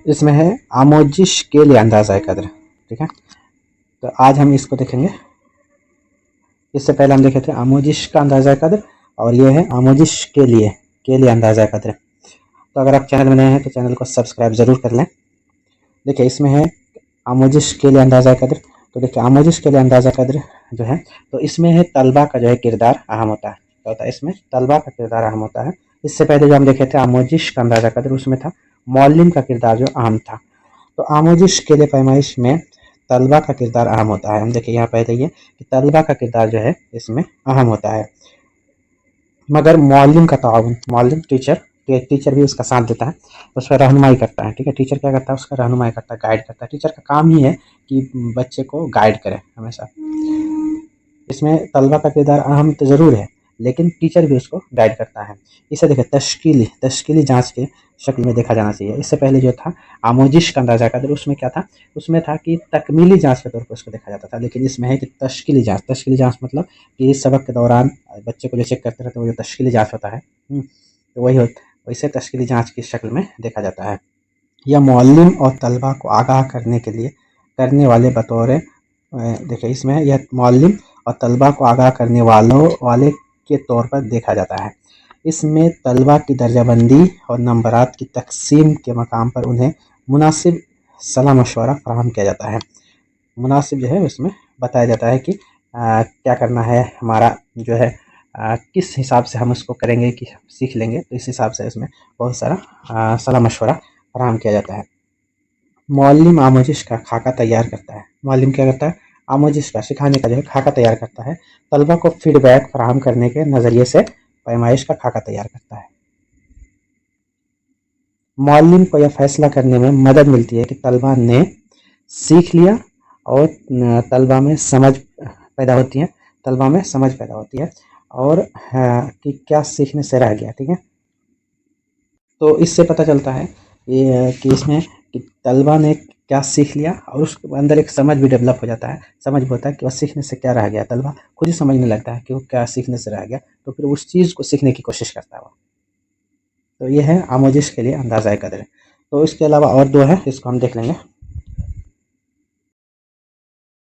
इसमें है आमोजिश के लिए अंदाज़ा कद्र। ठीक है, तो आज हम इसको देखेंगे। इससे पहले हम देखे थे आमोजिश का अंदाज़ा कद्र, और ये है आमोजिश के लिए अंदाज़ा कद्र। तो अगर आप चैनल में नए हैं तो चैनल को सब्सक्राइब ज़रूर कर लें। देखिए इसमें है आमोजिश के लिए अंदाज़ा कद्र। तो देखिए आमोजिश के लिए अंदाज़ा कद्र जो है, तो इसमें है तलबा का जो है किरदार अहम होता है। क्या होता है इसमें? तलबा का किरदार अहम होता है। इससे पहले जो हम देखे थे आमोजिश का अंदाज़ा कद्र, उसमें था मौलिम का किरदार जो अहम था। तो आमोजिश के लिए पैमाइश में तलबा का किरदार अहम होता है। हम देखिए यहाँ पहले ये कि तलबा का किरदार जो है इसमें अहम होता है, मगर मौलिम का ताउन, मौलिम टीचर भी उसका साथ देता है, उस पर रहनुमाई करता है। ठीक है, टीचर क्या करता है? उसका रहनुमाई करता है, गाइड करता है। टीचर का काम ही है कि बच्चे को गाइड करे हमेशा। इसमें तलबा का किरदार अहम तो ज़रूर है, लेकिन टीचर भी उसको गाइड करता है। इसे देखिए तश्कीली जांच के शक्ल में देखा जाना चाहिए। इससे पहले जो था आमोजिश का अंदाज़ा कद्र, उसमें क्या था? उसमें था कि तकमीली जांच के तौर पर उसको देखा जाता था, लेकिन इसमें है कि तश्कीली जांच मतलब कि इस सबक के दौरान बच्चे को जो चेक करते रहते हैं वो जो तश्कीली जांच होता है, तो वही वैसे तश्कीली जांच की शक्ल में देखा जाता है। यह मुअल्लिम और तलबा को आगाह करने के लिए करने वाले बतौर देखिए इसमें यह मुअल्लिम और तलबा को आगाह करने वाले के तौर पर देखा जाता है। इसमें तलबा की दर्जाबंदी और नंबरात की तकसीम के मकाम पर उन्हें मुनासिब सलाह मशवरा फराहम किया जाता है। मुनासिब जो है उसमें बताया जाता है कि क्या करना है, हमारा जो है किस हिसाब से हम उसको करेंगे कि सीख लेंगे, तो इस हिसाब से इसमें बहुत सारा सलाह मशवरा फराहम किया जाता है। मुअल्लिम आमोजिश का खाका तैयार करता है। मुअल्लिम क्या करता है? आमोजिश का, सिखाने का जो है खाका तैयार करता है। तलबा को फीडबैक फराहम करने के नज़रिए से पैमाइश का खाका तैयार करता है। मुअल्लिम को यह फैसला करने में मदद मिलती है कि तलबा ने सीख लिया, और तलबा में समझ पैदा होती है, तलबा में समझ पैदा होती है, और कि क्या सीखने से रह गया। ठीक है, तो इससे पता चलता है ये कि इसमें कि तलबा ने क्या सीख लिया, और उसके अंदर एक समझ भी डेवलप हो जाता है। समझ भी होता है कि वह सीखने से क्या रह गया। तलबा खुद ही समझने लगता है कि वो क्या सीखने से रह गया, तो फिर उस चीज़ को सीखने की कोशिश करता है वो। तो ये है आमोजिश के लिए अंदाज़ा कद्र। तो इसके अलावा और दो है, इसको हम देख लेंगे।